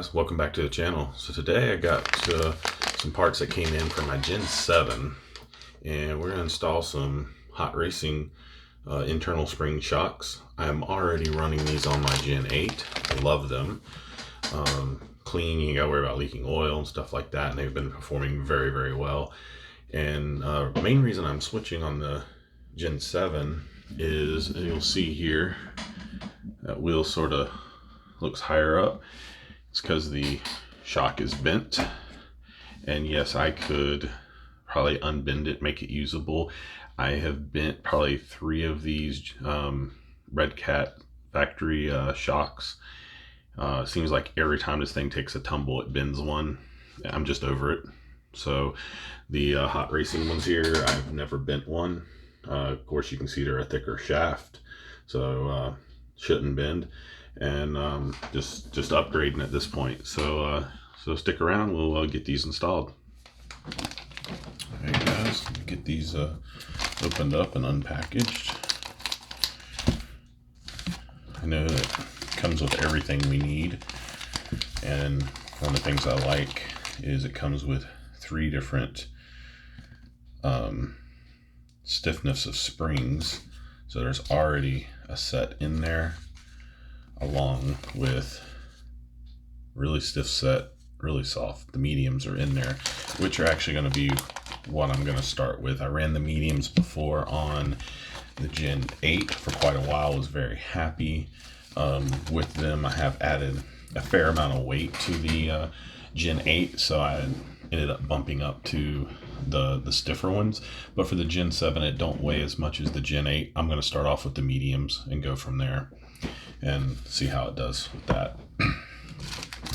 guys, welcome back to the channel. So today I got some parts that came in for my Gen 7 and we're going to install some hot racing internal spring shocks. I'm already running these on my Gen 8. I love them. Clean, you gotta worry about leaking oil and stuff like that, and they've been performing very well. And the main reason I'm switching on the Gen 7 is, you'll see here, that wheel sort of looks higher up. It's because the shock is bent, and yes, I could probably unbend it, make it usable. I have bent probably 3 of these RedCat factory shocks. Seems like every time this thing takes a tumble, it bends one. I'm just over it. So the hot racing ones here, I've never bent one. Of course, you can see they're a thicker shaft, so shouldn't bend. And just upgrading at this point. So so stick around. We'll get these installed. All right, guys, get these opened up and unpackaged. I know that it comes with everything we need, and one of the things I like is it comes with 3 different stiffness of springs. So there's already a set in there, along with really stiff set, really soft. The mediums are in there, which are actually going to be what I'm going to start with. I ran the mediums before on the Gen 8 for quite a while. I was very happy with them. I have added a fair amount of weight to the Gen 8, so I ended up bumping up to the stiffer ones. But for the Gen 7, it don't weigh as much as the Gen 8. I'm going to start off with the mediums and go from there and see how it does with that.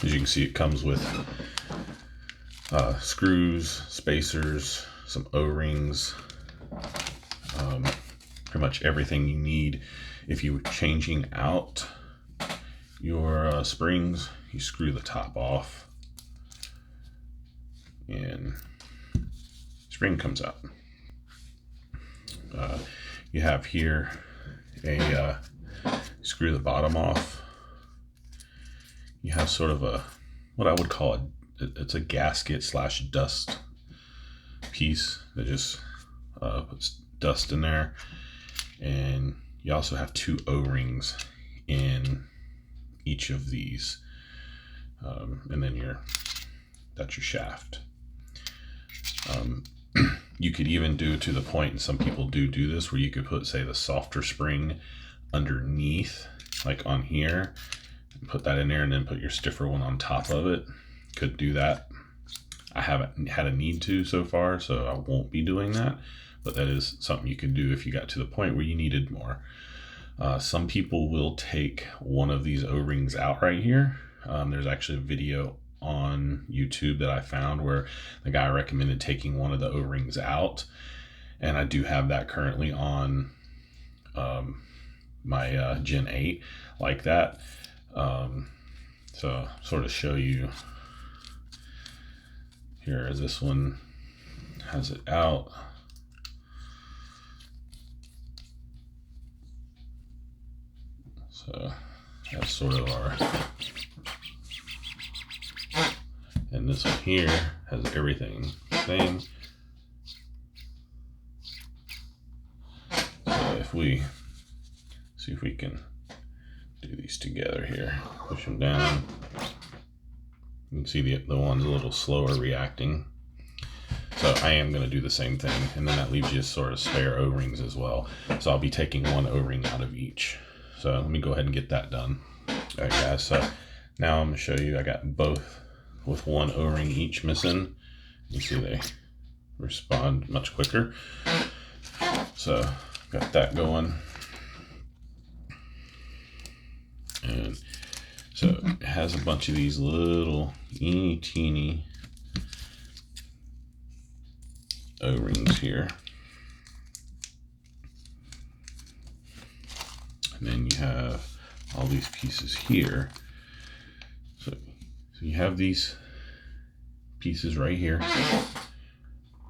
As you can see, it comes with screws, spacers, some O-rings, pretty much everything you need. If you're changing out your springs, you screw the top off and spring comes out. You have here a screw the bottom off. You have sort of a, what I would call it's a gasket slash dust piece that just puts dust in there. And you also have 2 O-rings in each of these. And then that's your shaft. You could even do to the point, and some people do this, where you could put, say, the softer spring underneath, like on here, and put that in there, and then put your stiffer one on top of it. Could do that. I haven't had a need to so far, so I won't be doing that, but that is something you could do if you got to the point where you needed more. Some people will take one of these O-rings out right here. There's actually a video on YouTube that I found where the guy recommended taking one of the O-rings out, and I do have that currently on my Gen 8 like that. So sort of show you here, as this one has it out. So that's sort of our, and this one here has everything same. So if we see if we can do these together here, push them down, you can see the one's a little slower reacting. So I am going to do the same thing, and then that leaves you sort of spare O-rings as well. So I'll be taking 1 O-ring out of each. So let me go ahead and get that done. All right, guys, so now I'm going to show you. I got both with 1 O-ring each missing. You see they respond much quicker. So got that going. And so it has a bunch of these little teeny O-rings here. And then you have all these pieces here. So you have these pieces right here.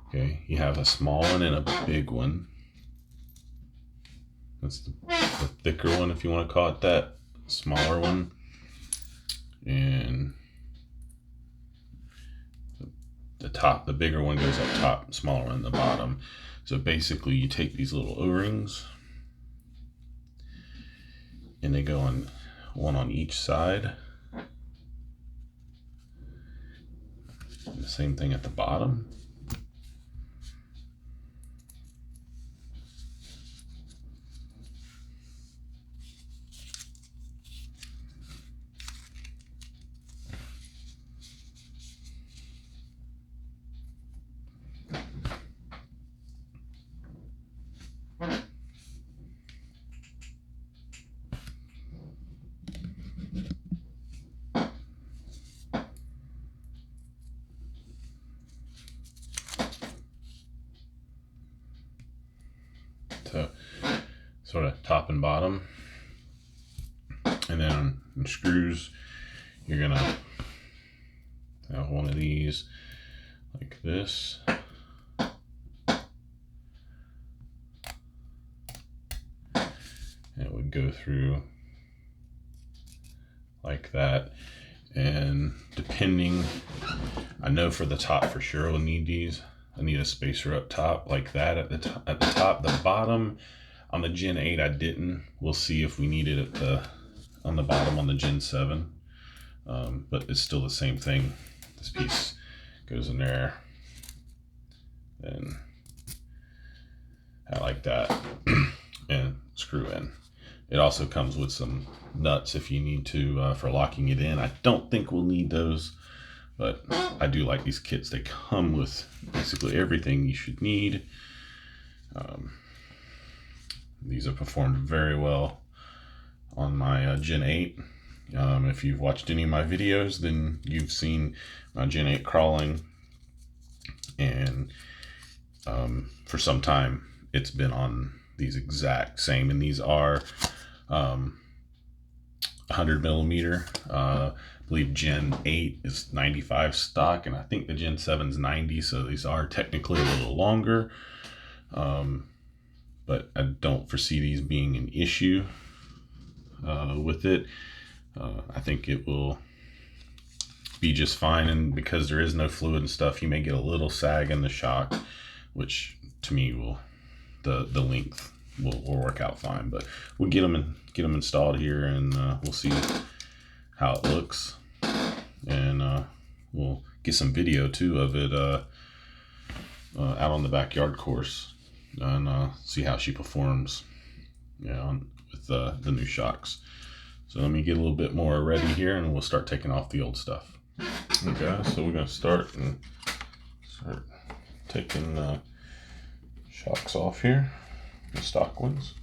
Okay, you have a small one and a big one. That's the thicker one, if you want to call it that. Smaller one. And the top, the bigger one goes up top, smaller one in the bottom. So basically you take these little O-rings and they go on one on each side. And the same thing at the bottom. So sort of top and bottom, and then on screws you're gonna have one of these like this, and it would go through like that. And depending, I know for the top for sure we'll need these. I need a spacer up top like that at the top. The bottom on the Gen 8 I didn't. We'll see if we need it on the bottom on the Gen 7. But it's still the same thing. This piece goes in there, and I like that, and screw in. It also comes with some nuts if you need to for locking it in. I don't think we'll need those, but I do like these kits. They come with basically everything you should need. These have performed very well on my Gen 8. If you've watched any of my videos, then you've seen my Gen 8 crawling, and for some time it's been on these exact same, and these are 100 millimeter. I believe Gen 8 is 95 stock, and I think the Gen 7 is 90, so these are technically a little longer, but I don't foresee these being an issue with it. I think it will be just fine, and because there is no fluid and stuff, you may get a little sag in the shock, which to me will, the length will work out fine. But we'll get them installed here, and we'll see how it looks, and we'll get some video too of it out on the backyard course, and see how she performs, with the new shocks. So let me get a little bit more ready here, and we'll start taking off the old stuff. Okay, so we're gonna start taking shocks off here, the stock ones.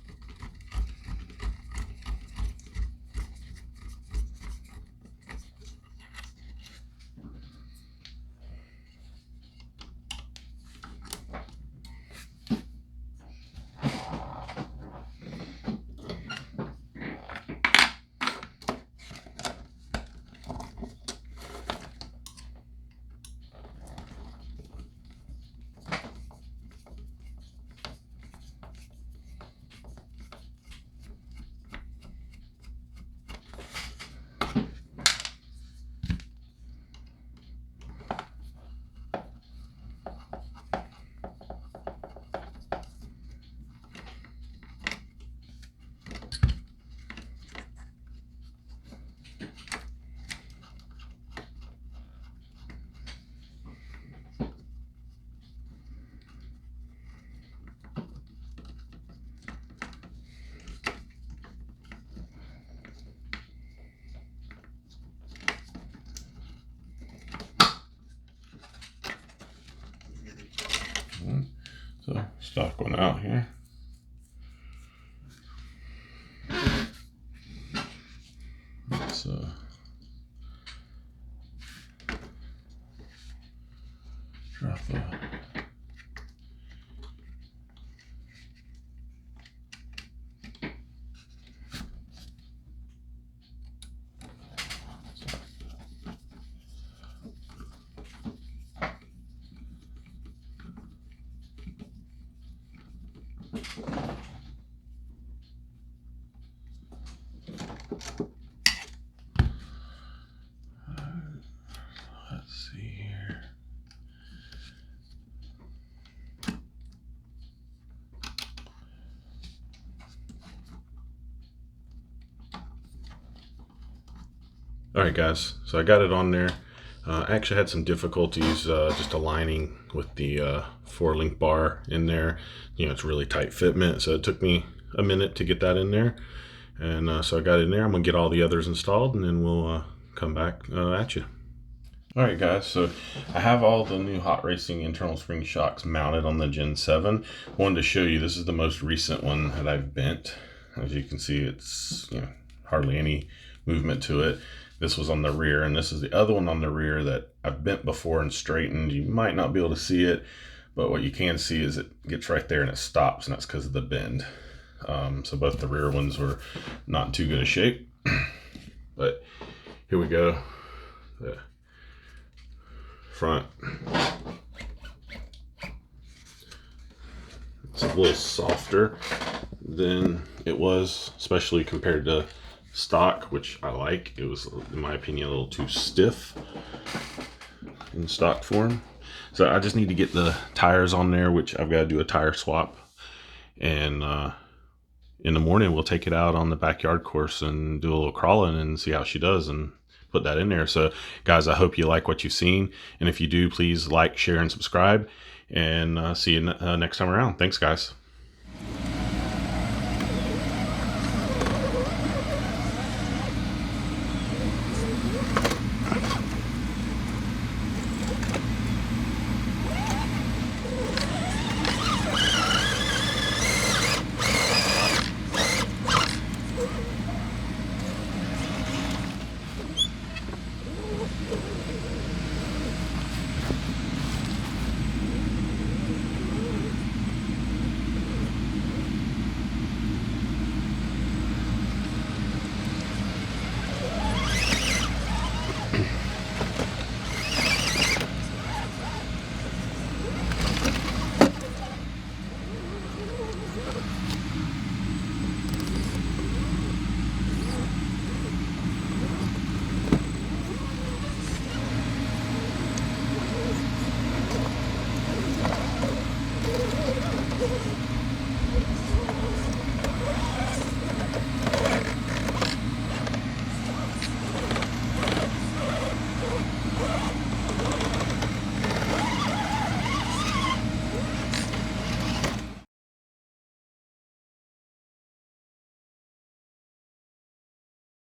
So stock one out here. Let's drop a let's see here. Alright guys, so I got it on there. I actually had some difficulties just aligning with the 4-link bar in there. You know, it's really tight fitment, so it took me a minute to get that in there. And so I got it in there. I'm going to get all the others installed, and then we'll come back at you. Alright guys, so I have all the new Hot Racing internal spring shocks mounted on the Gen 7. Wanted to show you, this is the most recent one that I've bent. As you can see, it's, you know, hardly any movement to it. This was on the rear, and this is the other one on the rear that I've bent before and straightened. You might not be able to see it, but what you can see is it gets right there and it stops, and that's because of the bend. So both the rear ones were not in too good a shape. But here we go. The front. It's a little softer than it was, especially compared to stock, which I like. It was, in my opinion, a little too stiff in stock form. So I just need to get the tires on there, which I've got to do a tire swap. And in the morning, we'll take it out on the backyard course and do a little crawling and see how she does and put that in there. So guys, I hope you like what you've seen. And if you do, please like, share, and subscribe. And see you next time around. Thanks, guys.